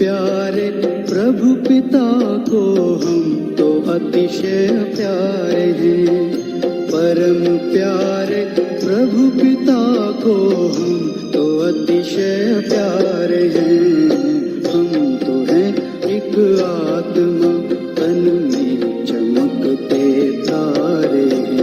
प्यारे प्रभु पिता को हम तो अतिशय प्यारे हैं। परम प्यारे प्रभु पिता को हम तो अतिशय प्यारे हैं। हम तो हैं एक आत्मा तन में चमकते तारे हैं।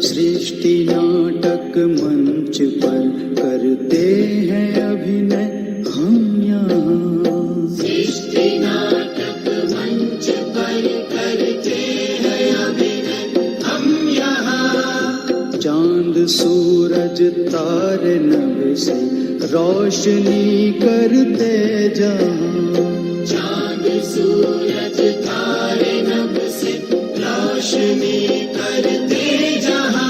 सृष्टि नाटक मंच पर करते हैं अभिनय हम यहाँ। सृष्टि नाटक मंच पर करते हैं अभिनय हम यहाँ। चांद सूरज तारे नभ से रोशनी करते जहाँ। चांद सूरज तारे नभ से रोशनी करते जहाँ।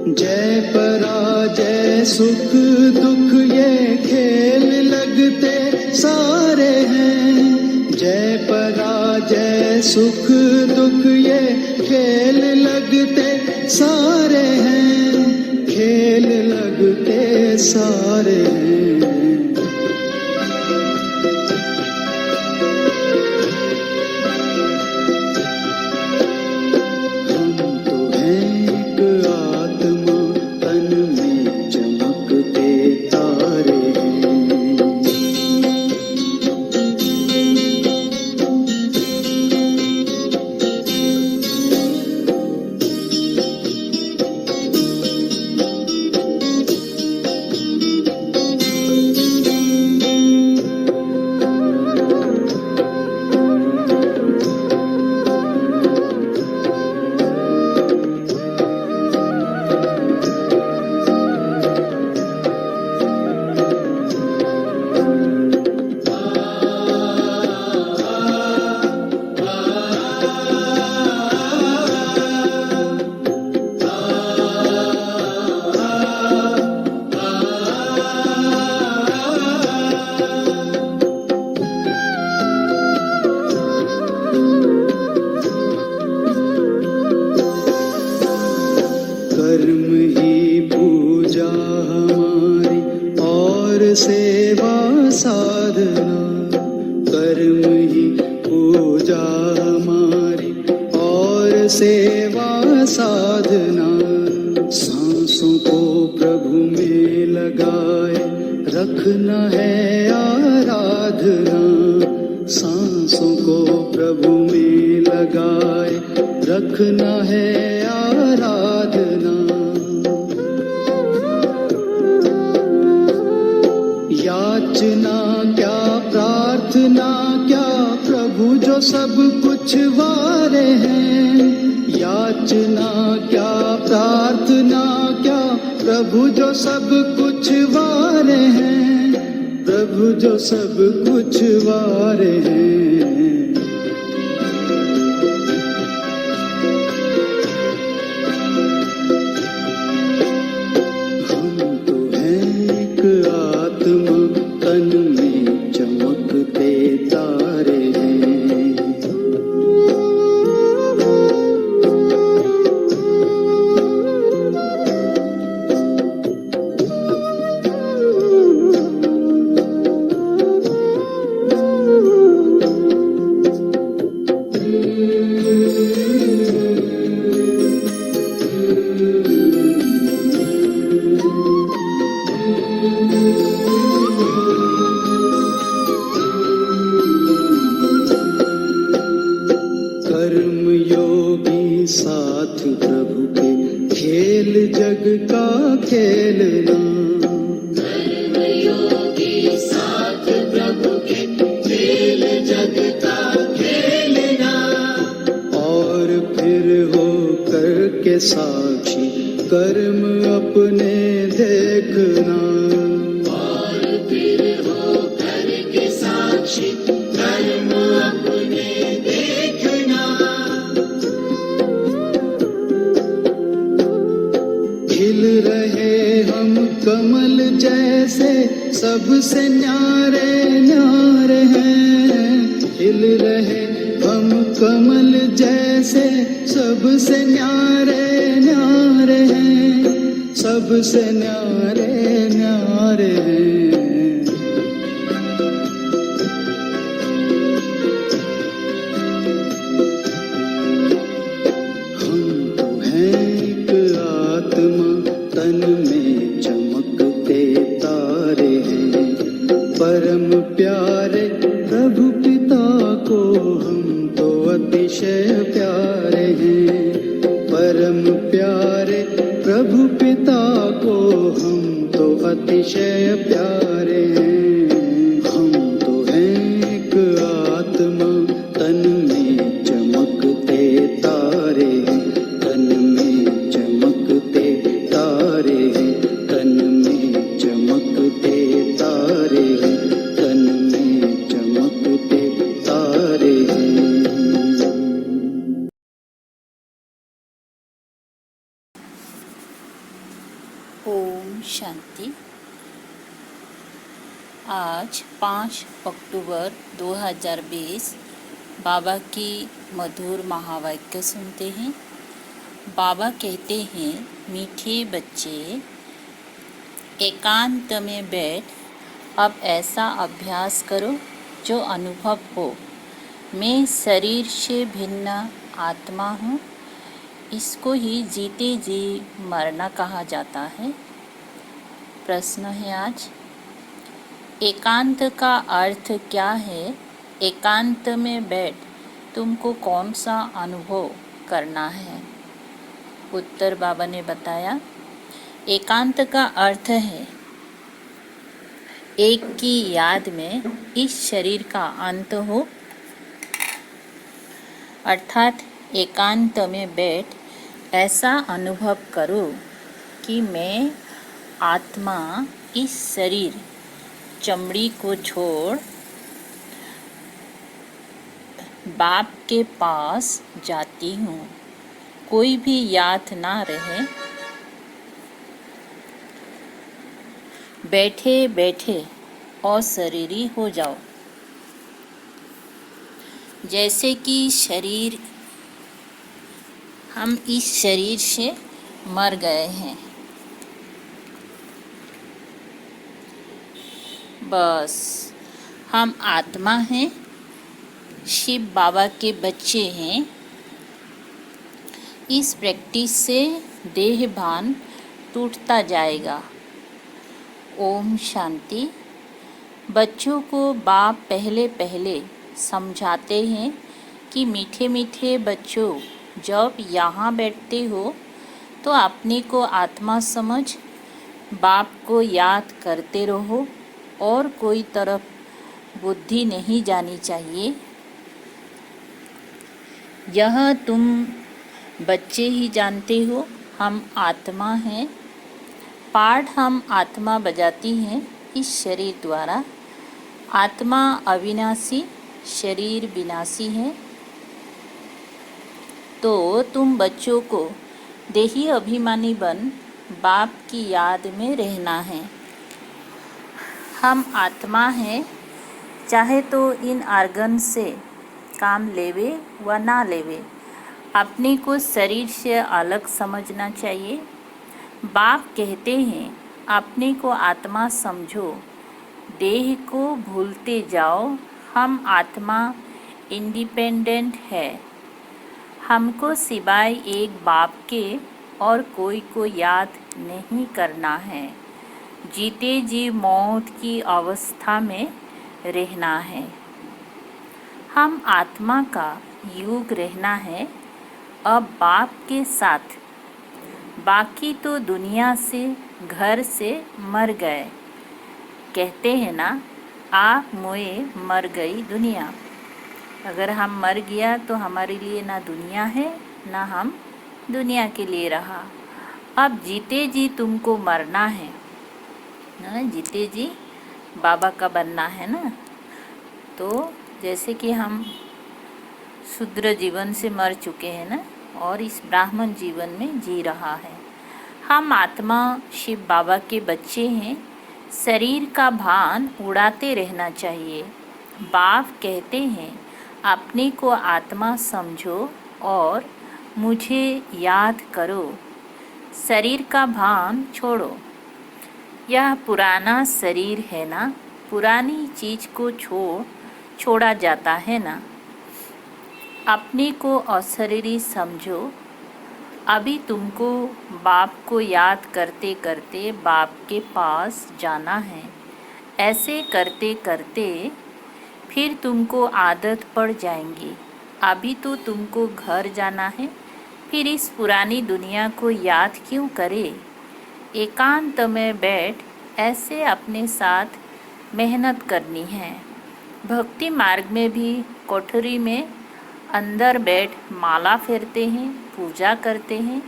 जय पराजय सुख दुख ये खेल लगते सारे हैं। जय पराजय सुख दुख ये खेल लगते सारे हैं। खेल लगते सारे हैं। हम तो हैं एक आत्मा तन में चमकते तारे हैं। कर्म ही पूजा हमारी और सेवा साधना। कर्म ही पूजा हमारी और सेवा साधना। सांसों को प्रभु में लगाए रखना है आराधना। सांसों को प्रभु में लगाए रखना है आराधना। याचना क्या प्रार्थना क्या प्रभु जो सब कुछ वारे हैं। याचना क्या प्रार्थना क्या प्रभु जो सब कुछ वारे हैं। प्रभु जो सब कुछ वारे हैं। हम तो हैं एक आत्मा तन में चमकते तारे हैं। कर्म योगी साथ प्रभु के खेल जग का खेलना। कर्म योगी साथ प्रभु के खेल जग का खेलना। और फिर हो कर के साक्षी कर्म अपने देख देखना। और फिर हो करके साक्षी कर्म अपने देखना। खिल रहे हम कमल जैसे सबसे न्यारे न्यारे हैं। खिल रहे हम कमल जैसे सबसे न्यारे न्यारे हैं। सबसे न्यारे न्यारे हैं। हम तो हैं एक आत्मा, तन में चमकते तारे हैं। परम प्यारे प्रभु पिता को हम तो अतिशय प्यारे हैं। परम प्यारे प्रभु पिता को हम तो अतिशय प्यारे हैं। हम तो हैं एक आत्मा, तन में चमकते तारे हैं। तन में चमकते तारे हैं। तन में चमकते तारे हैं। तन में चमकते तारे हैं। ओम शांति। आज 5 अक्टूबर 2020 बाबा की मधुर महावाक्य सुनते हैं। बाबा कहते हैं, मीठे बच्चे, एकांत में बैठ अब ऐसा अभ्यास करो जो अनुभव हो। मैं शरीर से भिन्न आत्मा हूँ। इसको ही जीते जी मरना कहा जाता है। प्रश्न है आज, एकांत का अर्थ क्या है? एकांत में बैठ तुमको कौन सा अनुभव करना है? उत्तर बाबा ने बताया, एकांत का अर्थ है एक की याद में इस शरीर का अंत हो। अर्थात एकांत में बैठ ऐसा अनुभव करो कि मैं आत्मा इस शरीर चमड़ी को छोड़ बाप के पास जाती हूँ। कोई भी याद ना रहे। बैठे बैठे अशरीरी हो जाओ। जैसे कि शरीर, हम इस शरीर से मर गए हैं। बस हम आत्मा हैं, शिव बाबा के बच्चे हैं। इस प्रैक्टिस से देह भान टूटता जाएगा। ओम शांति। बच्चों को बाप पहले पहले समझाते हैं कि मीठे मीठे बच्चों, जब यहाँ बैठते हो तो अपने को आत्मा समझ बाप को याद करते रहो और कोई तरफ बुद्धि नहीं जानी चाहिए। यह तुम बच्चे ही जानते हो, हम आत्मा हैं। पाठ हम आत्मा बजाती हैं इस शरीर द्वारा। आत्मा अविनाशी, शरीर विनाशी है। तो तुम बच्चों को देही अभिमानी बन बाप की याद में रहना है। हम आत्मा हैं, चाहे तो इन आर्गन से काम लेवे व ना लेवे, अपने को शरीर से अलग समझना चाहिए। बाप कहते हैं, अपने को आत्मा समझो, देह को भूलते जाओ। हम आत्मा इंडिपेंडेंट है। हमको सिवाय एक बाप के और कोई को याद नहीं करना है। जीते जी मौत की अवस्था में रहना है। हम आत्मा का युग रहना है अब बाप के साथ। बाकी तो दुनिया से, घर से मर गए। कहते हैं ना, आप मोए मर गई दुनिया। अगर हम मर गया तो हमारे लिए ना दुनिया है, ना हम दुनिया के लिए रहा। अब जीते जी तुमको मरना है। जीते जी बाबा का बनना है ना। तो जैसे कि हम शूद्र जीवन से मर चुके हैं ना, और इस ब्राह्मण जीवन में जी रहा है। हम आत्मा शिव बाबा के बच्चे हैं। शरीर का भान उड़ाते रहना चाहिए। बाप कहते हैं अपने को आत्मा समझो और मुझे याद करो। शरीर का भान छोड़ो। यह पुराना शरीर है ना, पुरानी चीज को छोड़ा जाता है ना। अपने को अशरीरी समझो। अभी तुमको बाप को याद करते करते बाप के पास जाना है। ऐसे करते करते फिर तुमको आदत पड़ जाएंगी। अभी तो तुमको घर जाना है, फिर इस पुरानी दुनिया को याद क्यों करे। एकांत में बैठ ऐसे अपने साथ मेहनत करनी है। भक्ति मार्ग में भी कोठरी में अंदर बैठ माला फेरते हैं, पूजा करते हैं।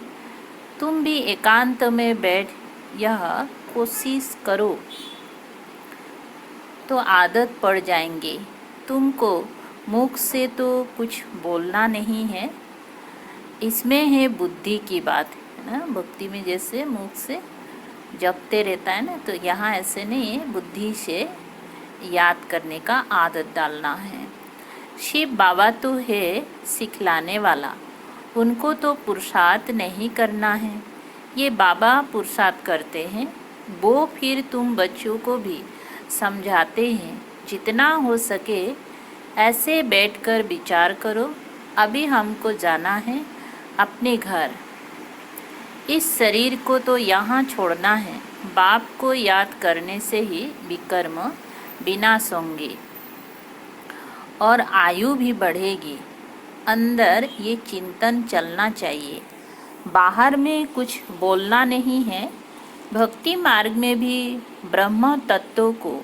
तुम भी एकांत में बैठ यह कोशिश करो तो आदत पड़ जाएंगे। तुमको मुख से तो कुछ बोलना नहीं है, इसमें है बुद्धि की बात है ना। भक्ति में जैसे मुख से जपते रहता है ना, तो यहाँ ऐसे नहीं है, बुद्धि से याद करने का आदत डालना है। शिव बाबा तो है सिखलाने वाला, उनको तो पुरुषार्थ नहीं करना है, ये बाबा पुरुषार्थ करते हैं। वो फिर तुम बच्चों को भी समझाते हैं। जितना हो सके ऐसे बैठकर विचार करो। अभी हमको जाना है अपने घर। इस शरीर को तो यहाँ छोड़ना है। बाप को याद करने से ही विकर्म विनाश होंगे और आयु भी बढ़ेगी। अंदर ये चिंतन चलना चाहिए, बाहर में कुछ बोलना नहीं है। भक्ति मार्ग में भी ब्रह्म तत्व को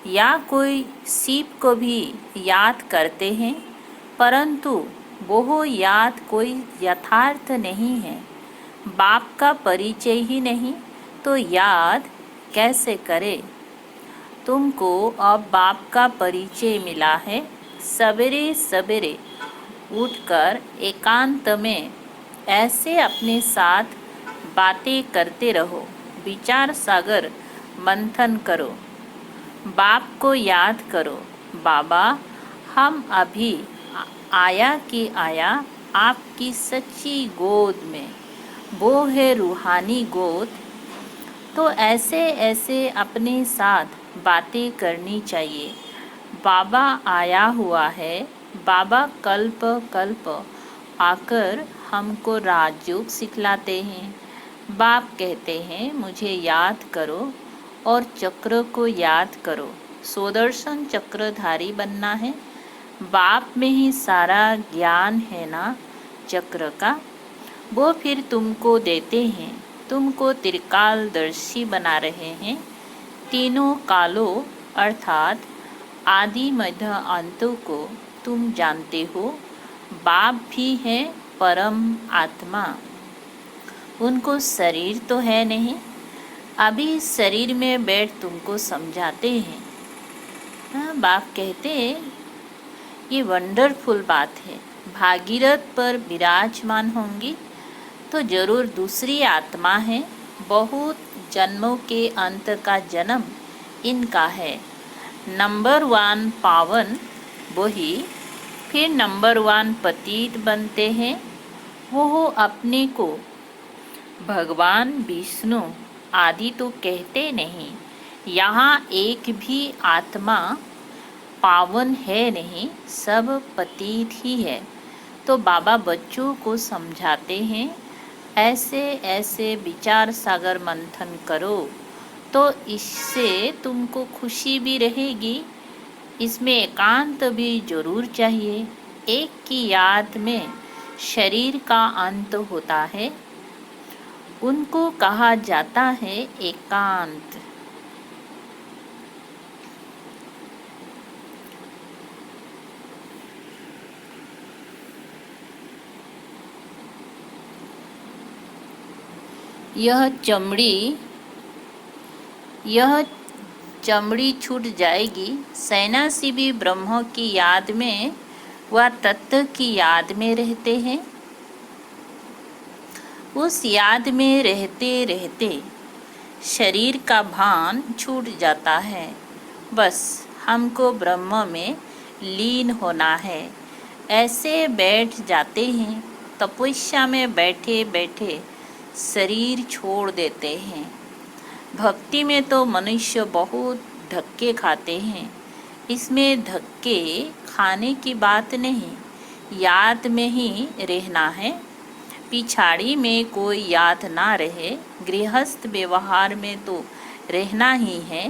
या कोई शिव को भी याद करते हैं, परंतु वो याद कोई यथार्थ नहीं है। बाप का परिचय ही नहीं तो याद कैसे करे। तुमको अब बाप का परिचय मिला है। सवेरे सवेरे उठकर एकांत में ऐसे अपने साथ बातें करते रहो। विचार सागर मंथन करो। बाप को याद करो। बाबा, हम अभी आया कि आया आपकी सच्ची गोद में, वो है रूहानी गोद। तो ऐसे ऐसे अपने साथ बातें करनी चाहिए। बाबा आया हुआ है। बाबा कल्प कल्प आकर हमको राजयोग सिखलाते हैं। बाप कहते हैं मुझे याद करो और चक्र को याद करो। सुदर्शन चक्रधारी बनना है। बाप में ही सारा ज्ञान है ना चक्र का, वो फिर तुमको देते हैं। तुमको त्रिकालदर्शी बना रहे हैं। तीनों कालों अर्थात आदि मध्य अंतों को तुम जानते हो। बाप भी है परम आत्मा, उनको शरीर तो है नहीं। अभी इस शरीर में बैठ तुमको समझाते हैं। बाप कहते ये वंडरफुल बात है। भागीरथ पर विराजमान होंगी तो जरूर दूसरी आत्मा है। बहुत जन्मों के अंत का जन्म इनका है। नंबर 1 पावन वही फिर नंबर 1 पतित बनते हैं। वो अपने को भगवान विष्णु आदि तो कहते नहीं। यहाँ एक भी आत्मा पावन है नहीं, सब पतित ही है। तो बाबा बच्चों को समझाते हैं ऐसे ऐसे विचार सागर मंथन करो तो इससे तुमको खुशी भी रहेगी। इसमें एकांत भी जरूर चाहिए। एक की याद में शरीर का अंत होता है, उनको कहा जाता है एकांत। यह चमड़ी छूट जाएगी। सन्यासी भी ब्रह्म की याद में व तत्व की याद में रहते हैं। उस याद में रहते रहते शरीर का भान छूट जाता है। बस हमको ब्रह्म में लीन होना है। ऐसे बैठ जाते हैं। तपस्या में बैठे बैठे शरीर छोड़ देते हैं। भक्ति में तो मनुष्य बहुत धक्के खाते हैं। इसमें धक्के खाने की बात नहीं, याद में ही रहना है। पिछाड़ी में कोई याद ना रहे। गृहस्थ व्यवहार में तो रहना ही है,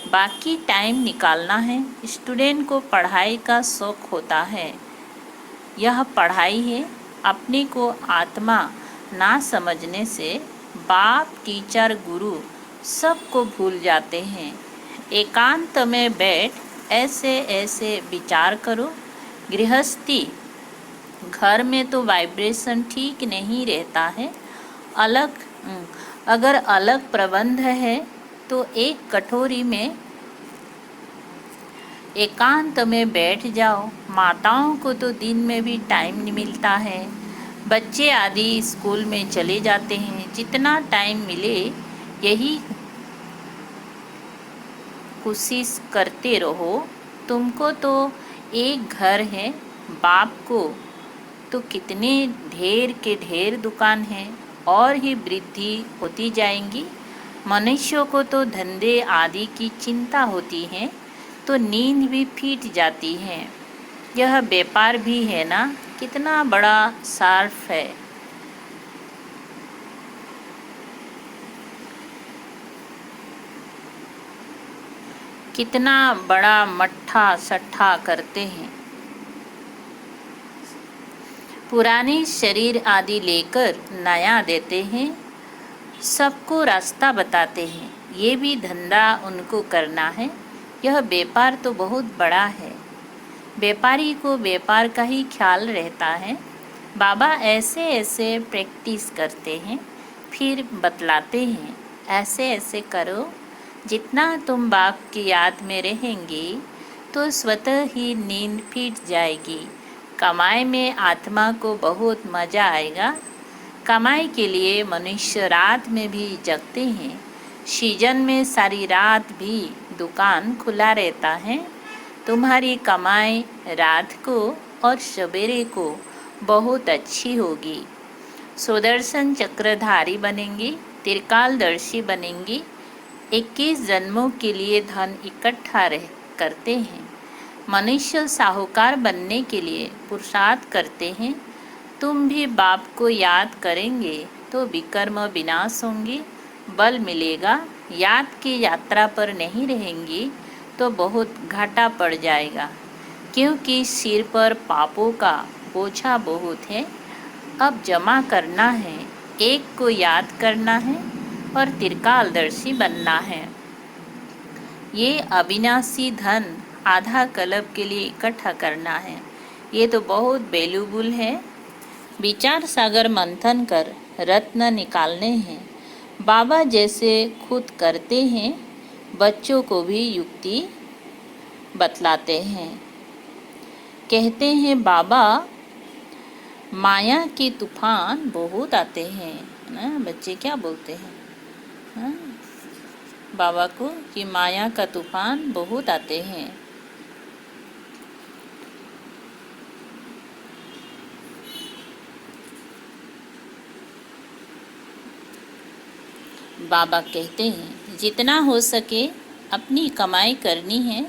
बाकी टाइम निकालना है। स्टूडेंट को पढ़ाई का शौक़ होता है, यह पढ़ाई है। अपने को आत्मा ना समझने से बाप, टीचर, गुरु सबको भूल जाते हैं। एकांत में बैठ ऐसे ऐसे विचार करो। गृहस्थी घर में तो वाइब्रेशन ठीक नहीं रहता है। अगर अलग प्रबंध है तो एक कटोरी में एकांत में बैठ जाओ। माताओं को तो दिन में भी टाइम नहीं मिलता है। बच्चे आदि स्कूल में चले जाते हैं। जितना टाइम मिले यही कोशिश करते रहो। तुमको तो एक घर है, बाप को तो कितने ढेर के ढेर दुकान हैं और ही वृद्धि होती जाएंगी। मनुष्यों को तो धंधे आदि की चिंता होती है तो नींद भी फीट जाती है। यह व्यापार भी है ना, कितना बड़ा सार्फ है। कितना बड़ा मट्ठा सट्ठा करते हैं। पुराने शरीर आदि लेकर नया देते हैं। सबको रास्ता बताते हैं। ये भी धंधा उनको करना है। यह व्यापार तो बहुत बड़ा है। व्यापारी को व्यापार का ही ख्याल रहता है। बाबा ऐसे ऐसे प्रैक्टिस करते हैं, फिर बतलाते हैं ऐसे ऐसे करो। जितना तुम बाप की याद में रहेंगे तो स्वतः ही नींद फीट जाएगी। कमाई में आत्मा को बहुत मज़ा आएगा। कमाई के लिए मनुष्य रात में भी जगते हैं। सीजन में सारी रात भी दुकान खुला रहता है। तुम्हारी कमाई रात को और सवेरे को बहुत अच्छी होगी। सुदर्शन चक्रधारी बनेंगी, त्रिकालदर्शी बनेंगी। 21 जन्मों के लिए धन इकट्ठा करते हैं। मनुष्य साहूकार बनने के लिए पुरुषार्थ करते हैं। तुम भी बाप को याद करेंगे तो विकर्म विनाश होंगे, बल मिलेगा। याद की यात्रा पर नहीं रहेंगी तो बहुत घाटा पड़ जाएगा, क्योंकि सिर पर पापों का बोझा बहुत है। अब जमा करना है, एक को याद करना है और त्रिकालदर्शी बनना है। ये अविनाशी धन आधा कल्प के लिए इकट्ठा करना है। ये तो बहुत वैल्यूबल है। विचार सागर मंथन कर रत्न निकालने हैं। बाबा जैसे खुद करते हैं, बच्चों को भी युक्ति बतलाते हैं। कहते हैं बाबा माया के तूफान बहुत आते हैं ना। बच्चे क्या बोलते हैं ना बाबा को कि माया का तूफान बहुत आते हैं। बाबा कहते हैं जितना हो सके अपनी कमाई करनी है,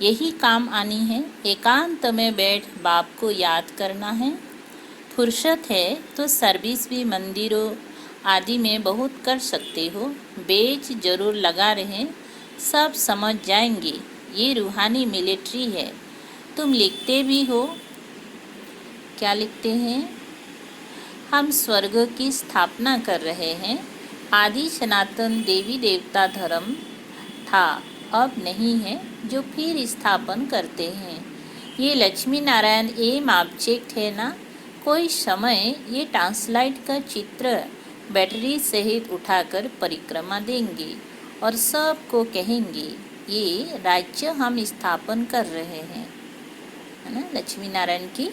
यही काम आनी है। एकांत में बैठ बाप को याद करना है। फुर्सत है तो सर्विस भी मंदिरों आदि में बहुत कर सकते हो। बेच जरूर लगा रहे, सब समझ जाएंगे ये रूहानी मिलिट्री है। तुम लिखते भी हो, क्या लिखते हैं? हम स्वर्ग की स्थापना कर रहे हैं। आदि सनातन देवी देवता धर्म था, अब नहीं है, जो फिर स्थापन करते हैं। ये लक्ष्मी नारायण एम ऑब्जेक्ट है ना। कोई समय ये ट्रांसलाइट का चित्र बैटरी सहित उठाकर परिक्रमा देंगे और सबको कहेंगे ये राज्य हम स्थापन कर रहे हैं, है ना। लक्ष्मी नारायण की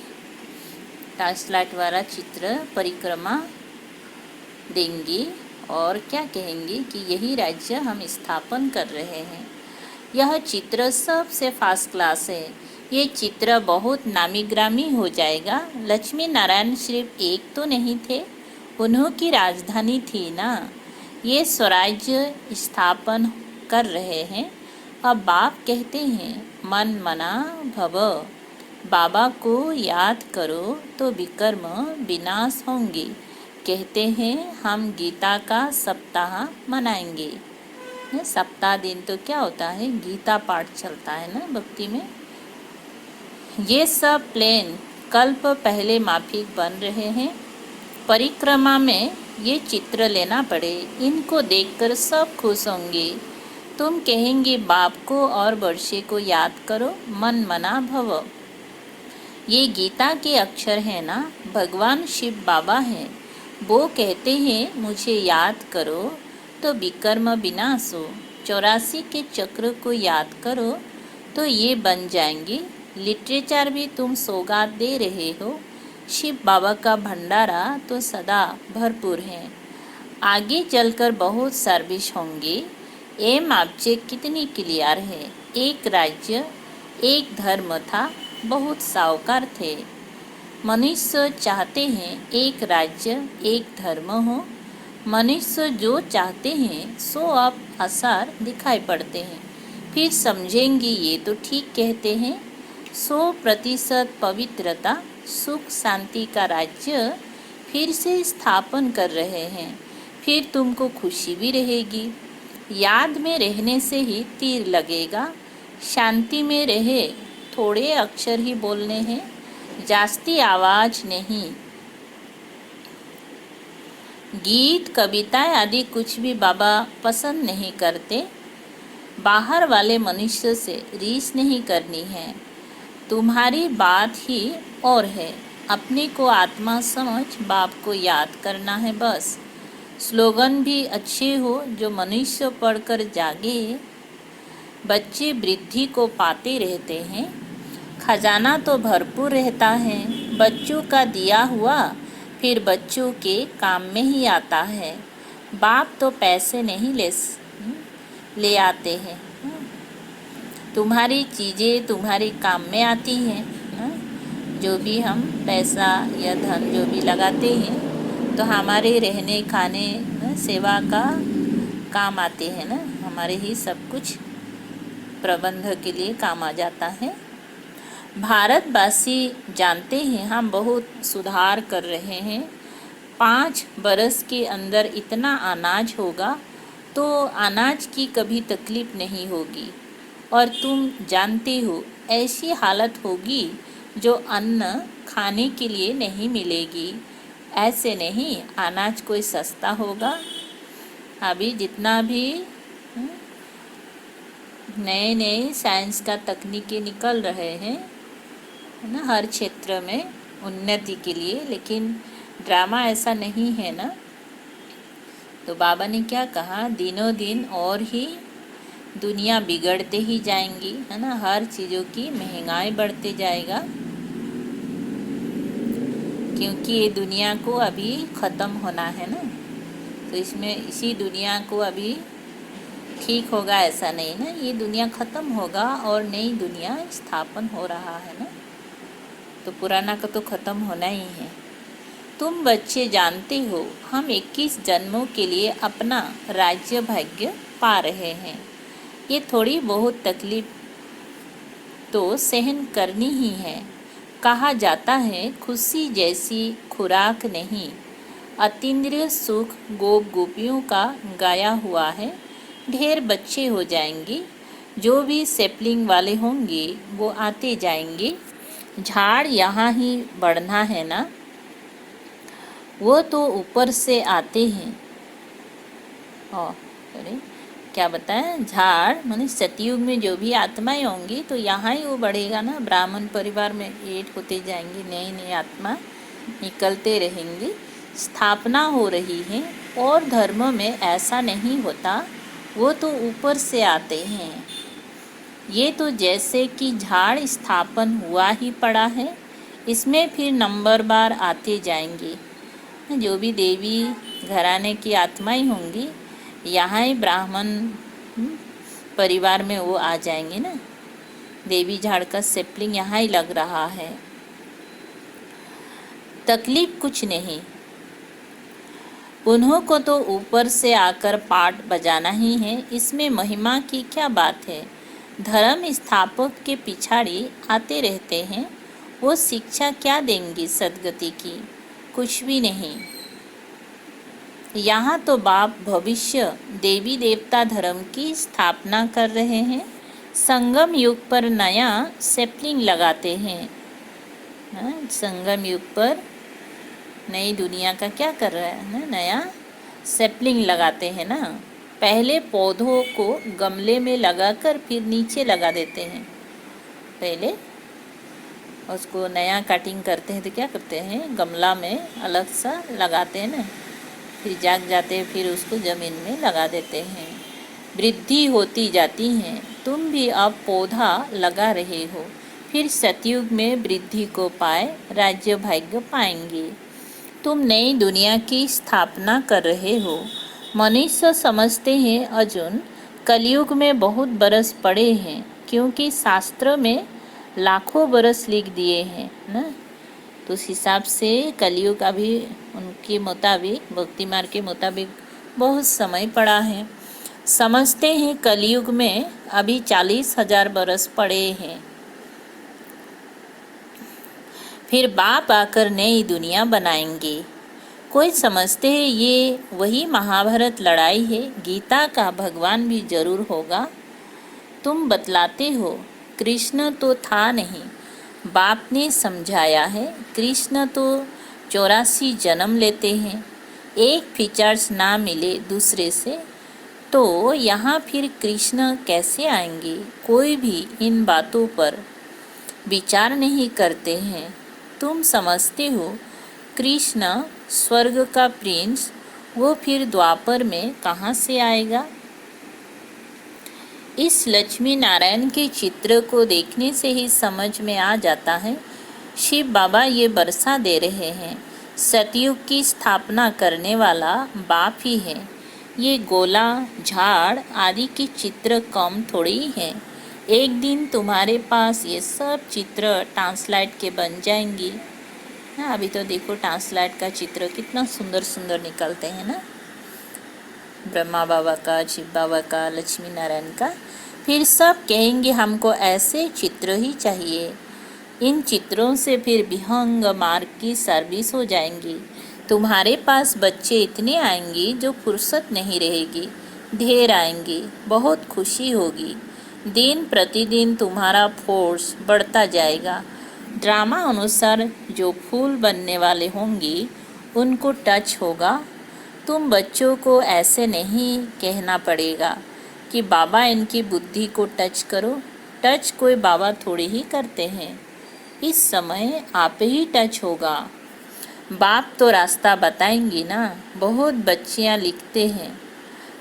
टास्लाइट वाला चित्र परिक्रमा देंगे और क्या कहेंगे कि यही राज्य हम स्थापन कर रहे हैं। यह चित्र सबसे फास्ट क्लास है, ये चित्र बहुत नामी ग्रामी हो जाएगा। लक्ष्मी नारायण सिर्फ एक तो नहीं थे, उन्हों की राजधानी थी ना। ये स्वराज्य स्थापन कर रहे हैं। अब बाप कहते हैं मन मना भव, बाबा को याद करो तो विकर्म विनाश होंगे। कहते हैं हम गीता का सप्ताह मनाएंगे। सप्ताह दिन तो क्या होता है, गीता पाठ चलता है ना भक्ति में। ये सब प्लेन कल्प पहले माफिक बन रहे हैं। परिक्रमा में ये चित्र लेना पड़े, इनको देखकर सब खुश होंगे। तुम कहेंगे बाप को और वर्षे को याद करो, मन मना भव। ये गीता के अक्षर हैं ना, भगवान शिव बाबा हैं। वो कहते हैं मुझे याद करो तो विकर्म विनाश हो। 84 के चक्र को याद करो तो ये बन जाएंगे। लिटरेचर भी तुम सौगात दे रहे हो, शिव बाबा का भंडारा तो सदा भरपूर है। आगे चलकर बहुत सर्विस होंगे। एम ऑब्जेक्ट कितनी क्लियर है। एक राज्य एक धर्म था, बहुत साहूकार थे। मनुष्य चाहते हैं एक राज्य एक धर्म हो। मनुष्य जो चाहते हैं सो अब आसार दिखाई पड़ते हैं। फिर समझेंगे ये तो ठीक कहते हैं। 100% पवित्रता सुख शांति का राज्य फिर से स्थापन कर रहे हैं। फिर तुमको खुशी भी रहेगी। याद में रहने से ही तीर लगेगा। शांति में रहे, थोड़े अक्षर ही बोलने हैं, जास्ती आवाज नहीं। गीत कविताएं आदि कुछ भी बाबा पसंद नहीं करते। बाहर वाले मनुष्य से रीस नहीं करनी है। तुम्हारी बात ही और है। अपने को आत्मा समझ बाप को याद करना है बस। स्लोगन भी अच्छे हो जो मनुष्य पढ़कर जागे। बच्चे वृद्धि को पाते रहते हैं। खजाना तो भरपूर रहता है। बच्चों का दिया हुआ फिर बच्चों के काम में ही आता है। बाप तो पैसे नहीं ले आते हैं। तुम्हारी चीज़ें तुम्हारे काम में आती हैं। जो भी हम पैसा या धन जो भी लगाते हैं तो हमारे रहने खाने सेवा का काम आते हैं ना। हमारे ही सब कुछ प्रबंध के लिए काम आ जाता है। भारतवासी जानते हैं हम बहुत सुधार कर रहे हैं। 5 बरस के अंदर इतना अनाज होगा तो अनाज की कभी तकलीफ नहीं होगी। और तुम जानते हो ऐसी हालत होगी जो अन्न खाने के लिए नहीं मिलेगी। ऐसे नहीं अनाज कोई सस्ता होगा। अभी जितना भी नए नए साइंस का तकनीकें निकल रहे हैं ना, हर क्षेत्र में उन्नति के लिए, लेकिन ड्रामा ऐसा नहीं है ना। तो बाबा ने क्या कहा, दिनों दिन और ही दुनिया बिगड़ते ही जाएंगी, है ना। हर चीज़ों की महंगाई बढ़ते जाएगा क्योंकि ये दुनिया को अभी ख़त्म होना है ना। तो इसमें इसी दुनिया को अभी ठीक होगा ऐसा नहीं ना। ये दुनिया ख़त्म होगा और नई दुनिया स्थापन हो रहा है ना। तो पुराना का तो ख़त्म होना ही है। तुम बच्चे जानते हो हम 21 जन्मों के लिए अपना राज्य भाग्य पा रहे हैं। ये थोड़ी बहुत तकलीफ तो सहन करनी ही है। कहा जाता है खुशी जैसी खुराक नहीं। अतीन्द्रिय सुख गोप गोपियों का गाया हुआ है। ढेर बच्चे हो जाएंगे। जो भी सेपलिंग वाले होंगे वो आते जाएंगे। झाड़ यहाँ ही बढ़ना है ना, वो तो ऊपर से आते हैं। अरे क्या बताएं, झाड़ माने सतयुग में जो भी आत्माएं होंगी तो यहाँ ही वो बढ़ेगा ना। ब्राह्मण परिवार में ऐड होते जाएंगे, नई नई आत्मा निकलते रहेंगी। स्थापना हो रही है और धर्म में ऐसा नहीं होता वो तो ऊपर से आते हैं। ये तो जैसे कि झाड़ स्थापन हुआ ही पड़ा है, इसमें फिर नंबर बार आते जाएंगे। जो भी देवी घराने की आत्माएं होंगी, यहाँ ही ब्राह्मण परिवार में वो आ जाएंगे ना। देवी झाड़ का सेपलिंग यहाँ ही लग रहा है। तकलीफ कुछ नहीं, उन्हों को तो ऊपर से आकर पाठ बजाना ही है, इसमें महिमा की क्या बात है। धर्म स्थापक के पिछाड़ी आते रहते हैं, वो शिक्षा क्या देंगी सदगति की? कुछ भी नहीं। यहाँ तो बाप भविष्य देवी देवता धर्म की स्थापना कर रहे हैं, संगम युग पर नया सेपलिंग लगाते हैं। संगम युग पर नई दुनिया का क्या कर रहा है ना, नया सेपलिंग लगाते हैं ना। पहले पौधों को गमले में लगाकर फिर नीचे लगा देते हैं। पहले उसको नया कटिंग करते हैं तो क्या करते हैं, गमला में अलग सा लगाते हैं ना, फिर जाग जाते हैं, फिर उसको ज़मीन में लगा देते हैं। वृद्धि होती जाती है। तुम भी अब पौधा लगा रहे हो, फिर सतयुग में वृद्धि को पाए राज्य भाग्य पाएंगे। तुम नई दुनिया की स्थापना कर रहे हो। मनुष्य समझते हैं अर्जुन, कलयुग में बहुत बरस पड़े हैं, क्योंकि शास्त्र में लाखों बरस लिख दिए हैं ना। तो उस हिसाब से कलयुग अभी उनके मुताबिक, भक्ति मार्ग के मुताबिक बहुत समय पड़ा है। समझते हैं कलयुग में अभी 40,000 बरस पड़े हैं, फिर बाप आकर नई दुनिया बनाएंगे। कोई समझते हैं ये वही महाभारत लड़ाई है, गीता का भगवान भी जरूर होगा। तुम बतलाते हो कृष्ण तो था नहीं, बाप ने समझाया है। कृष्ण तो 84 जन्म लेते हैं, एक फीचर्स ना मिले दूसरे से, तो यहाँ फिर कृष्ण कैसे आएंगे? कोई भी इन बातों पर विचार नहीं करते हैं। तुम समझते हो कृष्ण स्वर्ग का प्रिंस, वो फिर द्वापर में कहाँ से आएगा? इस लक्ष्मी नारायण के चित्र को देखने से ही समझ में आ जाता है शिव बाबा ये बरसा दे रहे हैं। सतयुग की स्थापना करने वाला बाप ही है। ये गोला, झाड़ आदि की चित्र कम थोड़ी है। एक दिन तुम्हारे पास ये सब चित्र ट्रांसलाइट के बन जाएंगी ना। अभी तो देखो ट्रांसलाइट का चित्र कितना सुंदर सुंदर निकलते हैं ना, ब्रह्मा बाबा का, शिव बाबा का, लक्ष्मी नारायण का। फिर सब कहेंगे हमको ऐसे चित्र ही चाहिए। इन चित्रों से फिर विहंग मार्ग की सर्विस हो जाएंगी। तुम्हारे पास बच्चे इतने आएंगे जो फुर्सत नहीं रहेगी, ढेर आएंगे, बहुत खुशी होगी। दिन प्रतिदिन तुम्हारा फोर्स बढ़ता जाएगा। ड्रामा अनुसार जो फूल बनने वाले होंगी उनको टच होगा। तुम बच्चों को ऐसे नहीं कहना पड़ेगा कि बाबा इनकी बुद्धि को टच करो। टच कोई बाबा थोड़ी ही करते हैं, इस समय आप ही टच होगा। बाप तो रास्ता बताएंगी ना। बहुत बच्चियां लिखते हैं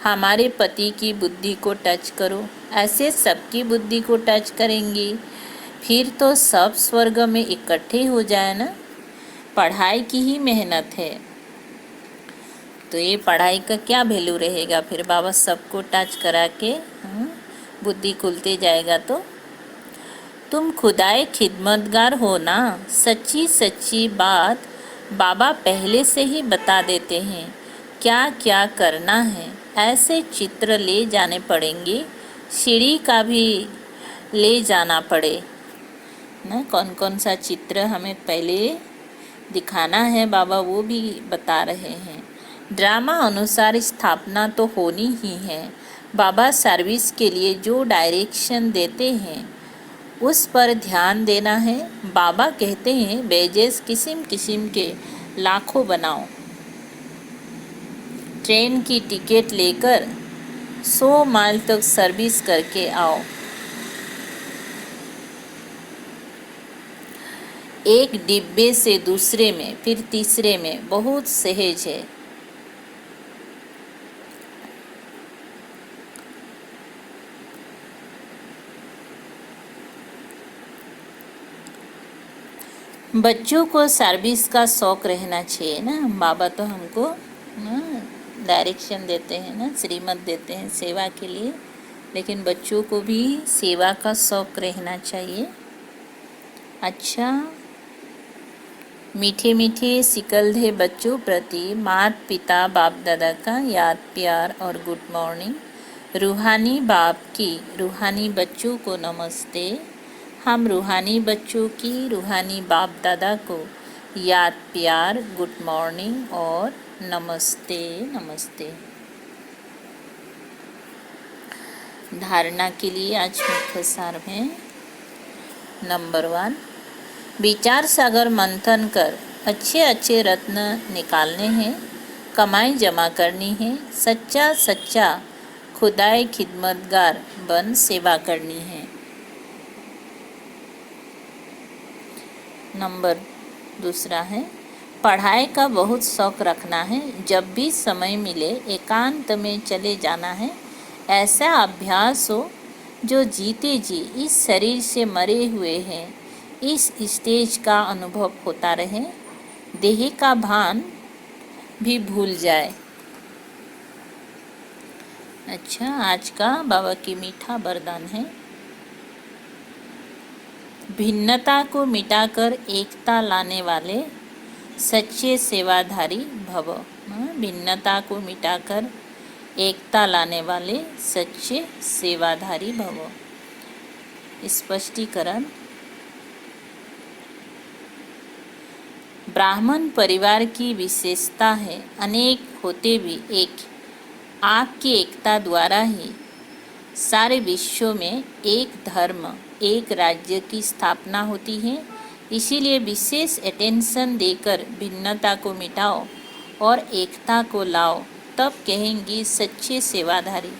हमारे पति की बुद्धि को टच करो, ऐसे सबकी बुद्धि को टच करेंगी, फिर तो सब स्वर्ग में इकट्ठे हो जाए ना। पढ़ाई की ही मेहनत है, तो ये पढ़ाई का क्या वैल्यू रहेगा? फिर बाबा सबको टच करा के बुद्धि खुलते जाएगा। तो तुम खुदाए खिदमतगार हो ना। सच्ची सच्ची बात बाबा पहले से ही बता देते हैं क्या क्या करना है। ऐसे चित्र ले जाने पड़ेंगे, सीढ़ी का भी ले जाना पड़े ना। कौन कौन सा चित्र हमें पहले दिखाना है बाबा वो भी बता रहे हैं। ड्रामा अनुसार स्थापना तो होनी ही है। बाबा सर्विस के लिए जो डायरेक्शन देते हैं उस पर ध्यान देना है। बाबा कहते हैं बेजेस किस्म किस्म के लाखों बनाओ, ट्रेन की टिकट लेकर 100 माइल तक सर्विस करके आओ। एक डिब्बे से दूसरे में फिर तीसरे में बहुत सहज है। बच्चों को सर्विस का शौक रहना चाहिए ना। बाबा तो हमको ना डायरेक्शन देते हैं ना, श्रीमत देते हैं सेवा के लिए, लेकिन बच्चों को भी सेवा का शौक रहना चाहिए। अच्छा, मीठे मीठे सिकलधे बच्चों प्रति माता पिता बाप दादा का याद प्यार और गुड मॉर्निंग। रूहानी बाप की रूहानी बच्चों को नमस्ते। हम रूहानी बच्चों की रूहानी बाप दादा को याद प्यार गुड मॉर्निंग और नमस्ते नमस्ते। धारणा के लिए आज मुख्य सार है। नंबर 1, विचार सागर मंथन कर अच्छे अच्छे रत्न निकालने हैं, कमाई जमा करनी है, सच्चा सच्चा खुदाई खिदमतगार बन सेवा करनी है। नंबर 2 है, पढ़ाई का बहुत शौक रखना है, जब भी समय मिले एकांत में चले जाना है। ऐसा अभ्यास हो जो जीते जी इस शरीर से मरे हुए हैं, इस स्टेज का अनुभव होता रहे, देह का भान भी भूल जाए। अच्छा, आज का बाबा की मीठा वरदान है, भिन्नता को मिटाकर एकता लाने वाले सच्चे सेवाधारी भव। भिन्नता को मिटाकर एकता लाने वाले सच्चे सेवाधारी भव। स्पष्टीकरण, ब्राह्मण परिवार की विशेषता है, अनेक होते भी एक। आपकी एकता द्वारा ही सारे विश्व में एक धर्म एक राज्य की स्थापना होती है। इसीलिए विशेष अटेंशन देकर भिन्नता को मिटाओ और एकता को लाओ, तब कहेंगी सच्चे सेवाधारी।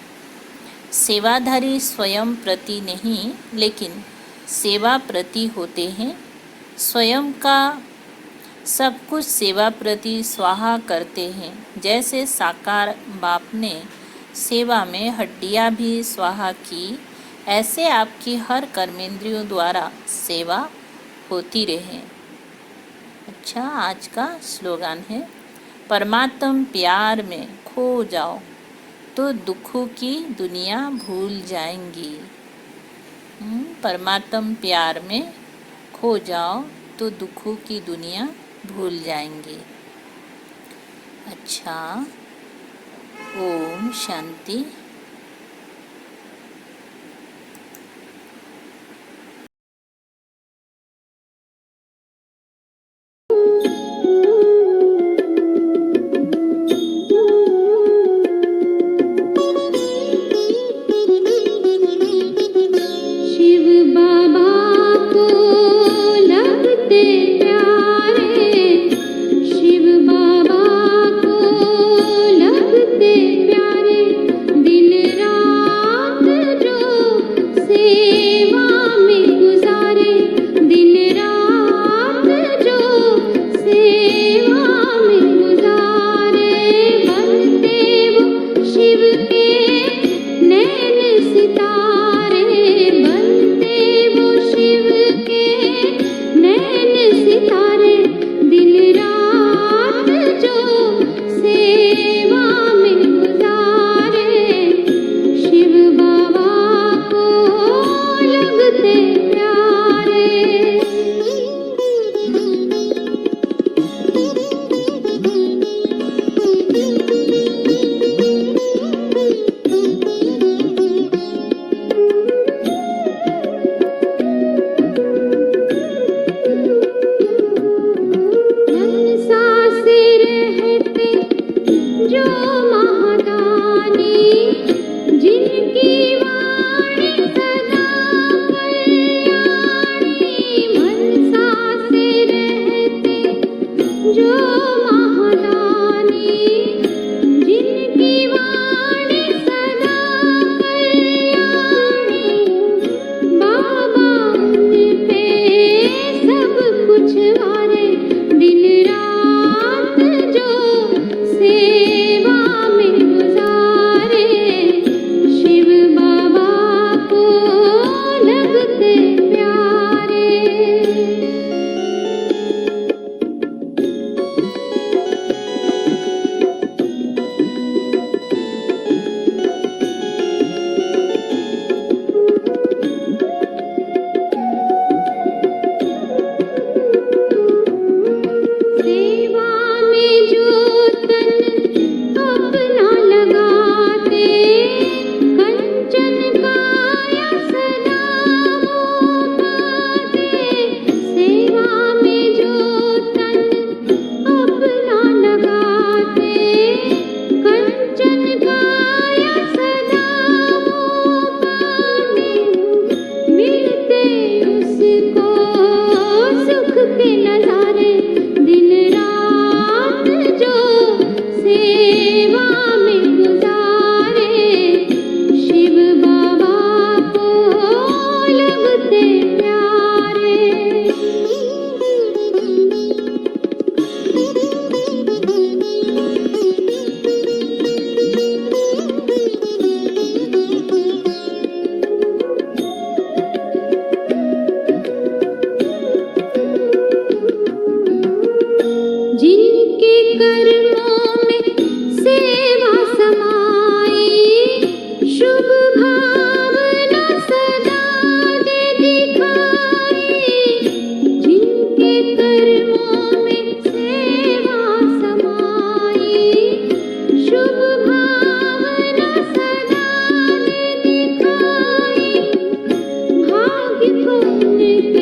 सेवाधारी स्वयं प्रति नहीं लेकिन सेवा प्रति होते हैं। स्वयं का सब कुछ सेवा प्रति स्वाहा करते हैं। जैसे साकार बाप ने सेवा में हड्डियां भी स्वाहा की, ऐसे आपकी हर कर्मेंद्रियों द्वारा सेवा होती रहे। अच्छा, आज का स्लोगन है, परमात्म प्यार में खो जाओ तो दुखों की दुनिया भूल जाएंगी। परमात्म प्यार में खो जाओ तो दुखों की दुनिया भूल जाएंगी। अच्छा, ओम शांति। एक